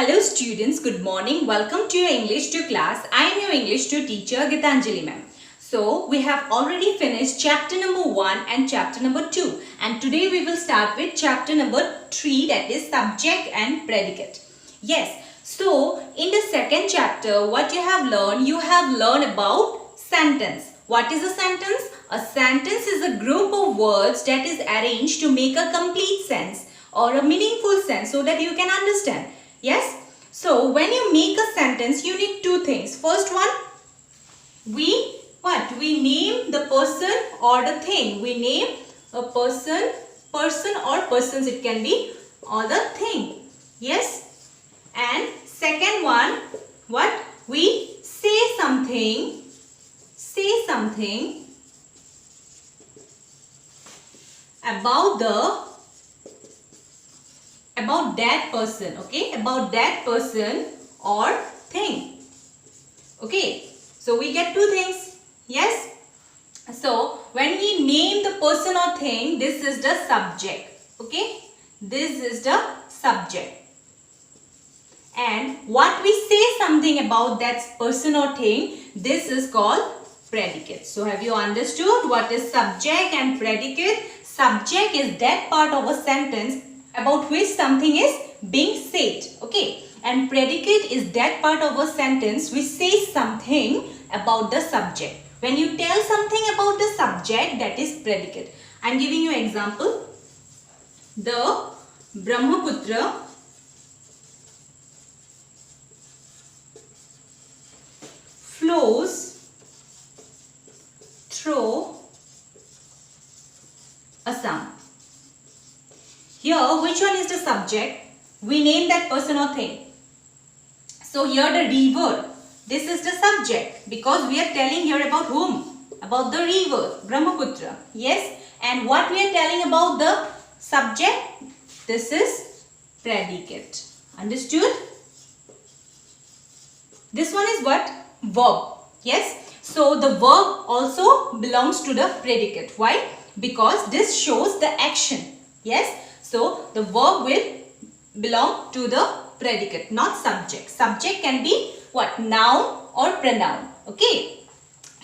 Hello students, good morning. Welcome to your English 2 class. I am your English 2 teacher Gitanjali ma'am. So we have already finished chapter number 1 and chapter number 2, and today we will start with chapter number 3, that is subject and predicate. Yes, so in the second chapter what you have learned about sentence. What is a sentence? A sentence is a group of words that is arranged to make a complete sense or a meaningful sense so that you can understand. Yes. So when you make a sentence, you need two things. First one, we name the person or the thing. We name a person or persons, it can be, or the thing. Yes. And second one, what? We say something about that person, okay, about that person or thing. Okay, so we get two things. Yes, so when we name the person or thing, this is the subject. Okay, this is the subject, and what we say something about that person or thing, this is called predicate. So have you understood what is subject and predicate? Subject is that part of a sentence about which something is being said, okay, and predicate is that part of a sentence which says something about the subject. When you tell something about the subject, that is predicate. I am giving you an example. The Brahmaputra flows through Assam. Here, which one is the subject? We name that person or thing. So here the river, this is the subject because we are telling here about whom? About the river, Brahmaputra. Yes. And what we are telling about the subject? This is predicate. Understood? This one is what? Verb. Yes. So the verb also belongs to the predicate. Why? Because this shows the action. Yes. So the verb will belong to the predicate, not subject. Subject can be what? Noun or pronoun. Okay.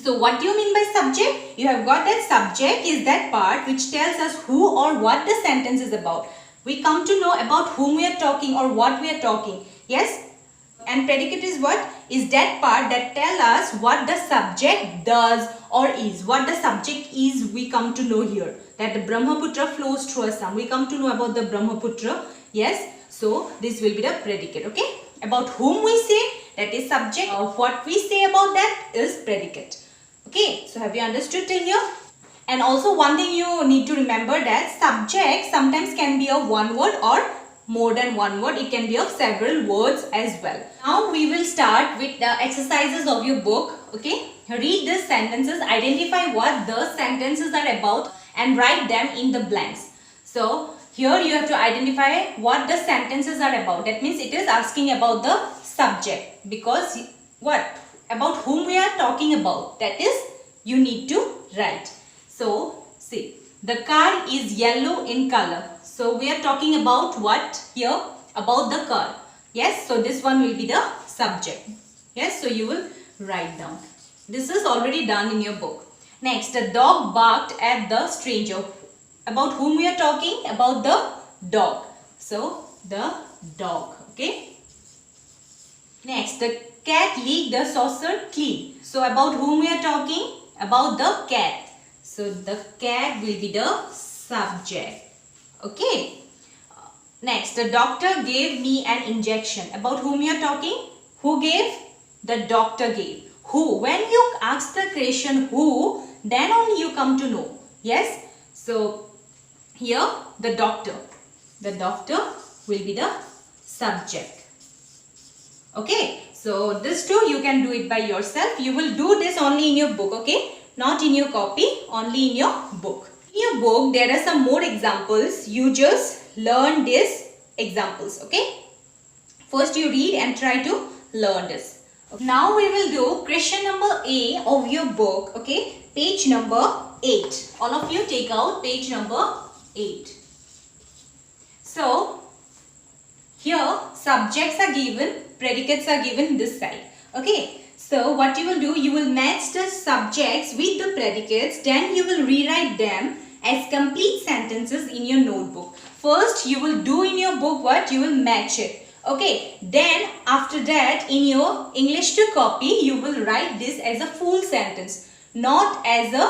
So what do you mean by subject? You have got that subject is that part which tells us who or what the sentence is about. We come to know about whom we are talking or what we are talking. Yes. And predicate is what? Is that part that tell us what the subject does or is. What the subject is, we come to know here. That the Brahmaputra flows through Assam. We come to know about the Brahmaputra. Yes. So this will be the predicate. Okay. About whom we say, that is subject. Of what we say about that is predicate. Okay. So have you understood till here? And also one thing you need to remember, that subject sometimes can be of one word or more than one word. It can be of several words as well. Now we will start with the exercises of your book. Okay. Read these sentences, identify what the sentences are about and write them in the blanks. So here you have to identify what the sentences are about. That means it is asking about the subject, because what? About whom we are talking about. That is, you need to write. So see, the car is yellow in color. So we are talking about what here? About the car. Yes, so this one will be the subject. Yes, so you will write down. This is already done in your book. Next, the dog barked at the stranger. About whom we are talking? About the dog. So the dog. Okay. Next, the cat licked the saucer clean. So about whom we are talking? About the cat. So the cat will be the subject. Okay. Next, the doctor gave me an injection. About whom you are talking? Who gave? The doctor gave. Who? When you ask the question who, then only you come to know. Yes. So here the doctor. The doctor will be the subject. Okay. So this too you can do it by yourself. You will do this only in your book. Okay. Not in your copy, only in your book. In your book, there are some more examples. You just learn these examples. Okay. First you read and try to learn this. Now we will do question number A of your book. Okay. Page number 8. All of you take out page number 8. So Here subjects are given, predicates are given this side. Okay. So what you will do, you will match the subjects with the predicates, then you will rewrite them as complete sentences in your notebook. First you will do in your book what? You will match it. Okay. Then after that in your English to copy, you will write this as a full sentence. Not as a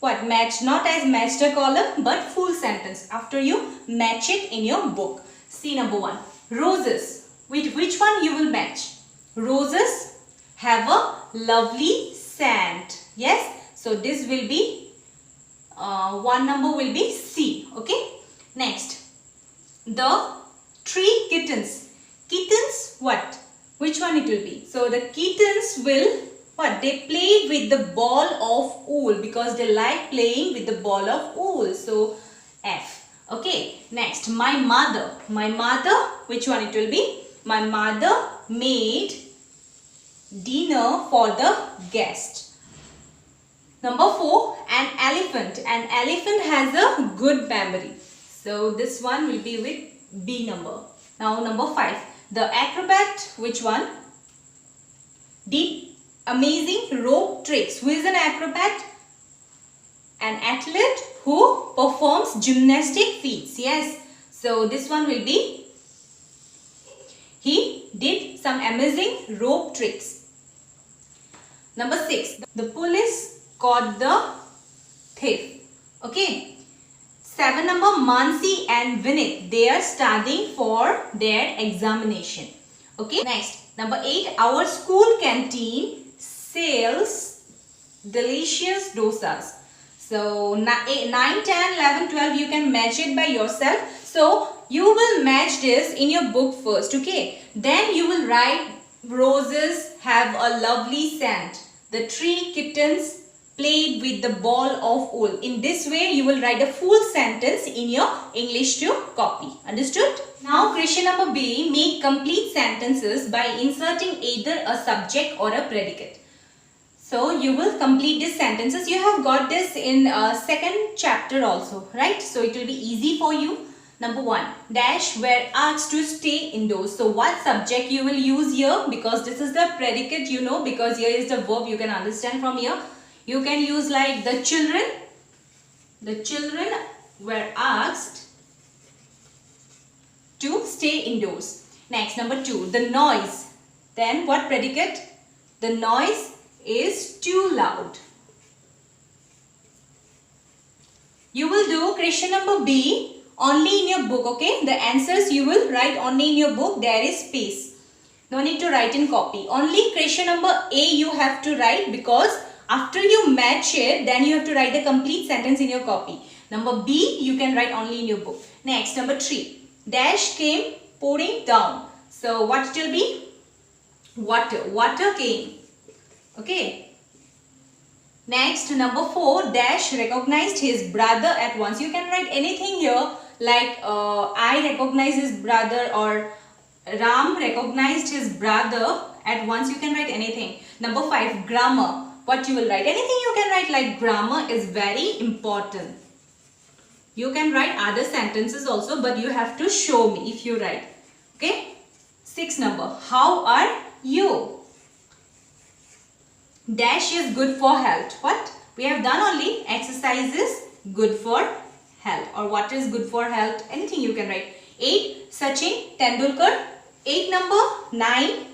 what? Match, not as matched a column but full sentence after you match it in your book. See number 1. Roses. With which one you will match? Roses have a lovely scent. Yes. So this will be one number will be C. Okay. Next, the 3 kittens. Kittens what? Which one it will be? So the kittens will what? They play with the ball of wool because they like playing with the ball of wool. So F. Okay. Next, my mother. My mother, which one it will be? My mother made dinner for the guest. Number 4, an elephant. An elephant has a good memory. So this one will be with B number. Now number 5, the acrobat, which one? Did amazing rope tricks. Who is an acrobat? An athlete who performs gymnastic feats. Yes. So this one will be, he did some amazing rope tricks. Number 6, the police caught the thief. Okay. 7 number, Mansi and Vinit, they are studying for their examination. Okay. Next, number 8, our school canteen sells delicious dosas. So 9, 10, 11, 12 you can match it by yourself. So you will match this in your book first. Okay. Then you will write roses have a lovely scent. The 3 kittens played with the ball of wool. In this way, you will write a full sentence in your English to copy. Understood? Now, question number B, make complete sentences by inserting either a subject or a predicate. So, you will complete these sentences. You have got this in second chapter also, right? So, it will be easy for you. Number 1, dash were asked to stay indoors. So what subject you will use here? Because this is the predicate, you know, because here is the verb you can understand from here. You can use like the children. The children were asked to stay indoors. Next, number 2, the noise. Then what predicate? The noise is too loud. You will do question number B only in your book, okay? The answers you will write only in your book. There is space. No need to write in copy. Only question number A you have to write because after you match it, then you have to write the complete sentence in your copy. Number B you can write only in your book. Next, number 3. Dash came pouring down. So what it will be? Water. Water came. Okay. Next, number 4. Dash recognized his brother at once. You can write anything here. Like I recognize his brother or Ram recognized his brother at once. You can write anything. Number 5, grammar. What you will write? Anything you can write, like grammar is very important. You can write other sentences also, but you have to show me if you write. Okay. 6 number, how are you? Dash is good for health. What? We have done only exercise is good for health, or what is good for health, anything you can write. 8, Sachin Tendulkar. 8 number, 9,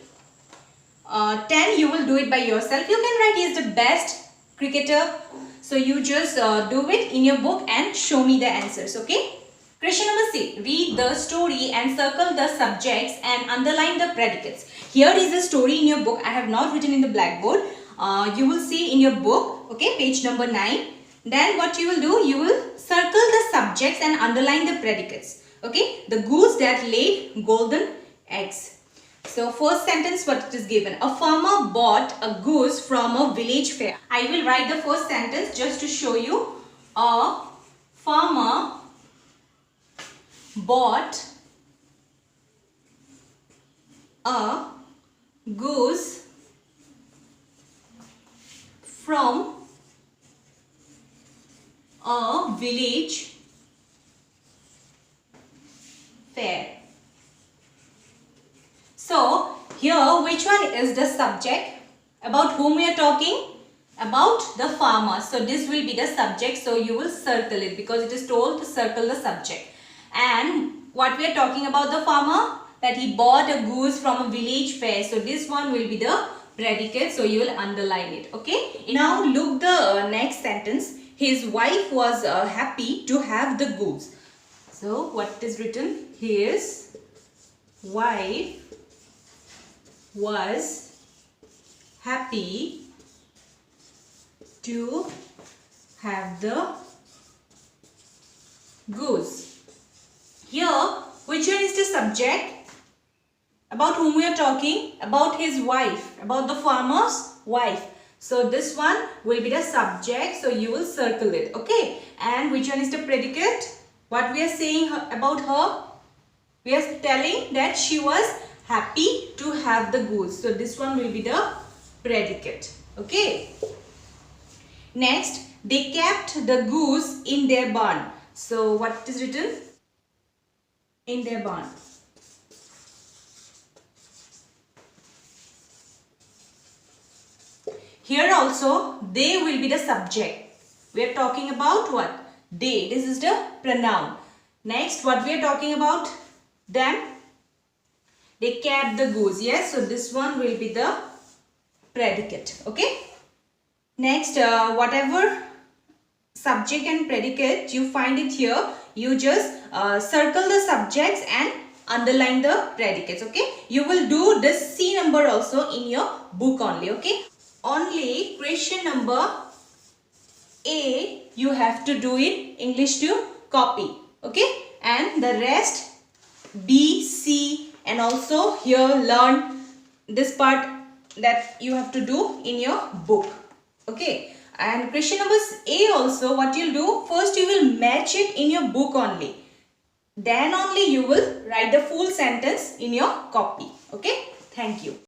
10 you will do it by yourself. You can write he is the best cricketer. So you just do it in your book and show me the answers. Okay. Question number 6, read the story and circle the subjects and underline the predicates. Here is the story in your book. I have not written in the blackboard. You will see in your book, okay, page number 9. Then what you will do, you will circle the subjects and underline the predicates. Okay, the goose that laid golden eggs. So first sentence, what it is given. A farmer bought a goose from a village fair. I will write the first sentence just to show you. A farmer bought a goose from a village fair. So here which one is the subject? About whom we are talking? About the farmer. So this will be the subject. So you will circle it because it is told to circle the subject. And what we are talking about the farmer? That he bought a goose from a village fair. So this one will be the predicate. So you will underline it. Okay. Now look the next sentence. His wife was happy to have the goose. So what is written? His wife was happy to have the goose. Here, which one is the subject? About whom we are talking? About his wife, about the farmer's wife. So this one will be the subject. So you will circle it. Okay. And which one is the predicate? What we are saying about her? We are telling that she was happy to have the goose. So this one will be the predicate. Okay. Next, they kept the goose in their barn. So what is written? In their barn. Here also, they will be the subject. We are talking about what? They. This is the pronoun. Next, what we are talking about? Them. They kept the goose. Yes, so this one will be the predicate. Okay. Next, whatever subject and predicate you find it here, you just circle the subjects and underline the predicates. Okay. You will do this C number also in your book only. Okay. Only question number A you have to do in English to copy. Okay. And the rest B, C and also here learn this part that you have to do in your book. Okay. And question number A also, what you'll do, first you will match it in your book only. Then only you will write the full sentence in your copy. Okay. Thank you.